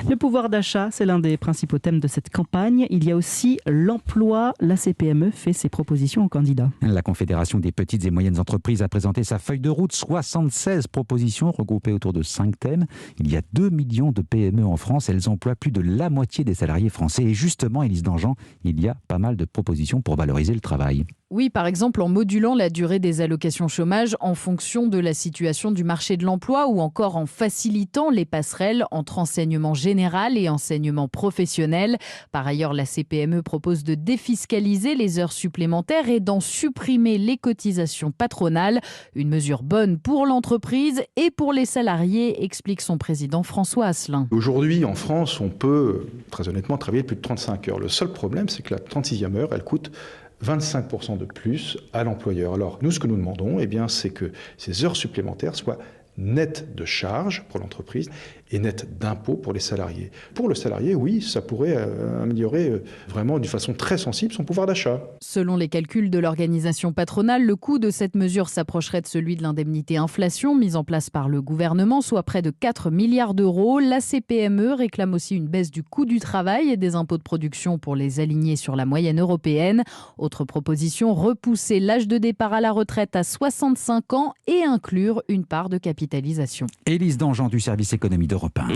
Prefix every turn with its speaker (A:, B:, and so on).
A: Le pouvoir d'achat, c'est l'un des principaux thèmes de cette campagne. Il y a aussi l'emploi. La CPME fait ses propositions aux candidats.
B: La Confédération des petites et moyennes entreprises a présenté sa feuille de route. 76 propositions regroupées autour de 5 thèmes. Il y a 2 millions de PME en France. Elles emploient plus de la moitié des salariés français. Et justement, Élise Dangean, il y a pas mal de propositions pour valoriser le travail.
C: Oui, par exemple en modulant la durée des allocations chômage en fonction de la situation du marché de l'emploi ou encore en facilitant les passerelles entre enseignement général et enseignement professionnel. Par ailleurs, la CPME propose de défiscaliser les heures supplémentaires et d'en supprimer les cotisations patronales. Une mesure bonne pour l'entreprise et pour les salariés, explique son président François Asselin.
D: Aujourd'hui, en France, on peut très honnêtement travailler plus de 35 heures. Le seul problème, c'est que la 36e heure, elle coûte 25% de plus à l'employeur. Alors, nous, ce que nous demandons, c'est que ces heures supplémentaires soient nettes de charges pour l'entreprise et nettes d'impôts pour les salariés. Pour le salarié, oui, ça pourrait améliorer vraiment d'une façon très sensible son pouvoir d'achat.
C: Selon les calculs de l'organisation patronale, le coût de cette mesure s'approcherait de celui de l'indemnité inflation mise en place par le gouvernement, soit près de 4 milliards d'euros. La CPME réclame aussi une baisse du coût du travail et des impôts de production pour les aligner sur la moyenne européenne. Autre proposition, repousser l'âge de départ à la retraite à 65 ans et inclure une part de capitalisation.
B: Élise Dangean du service économie d'Europe 1.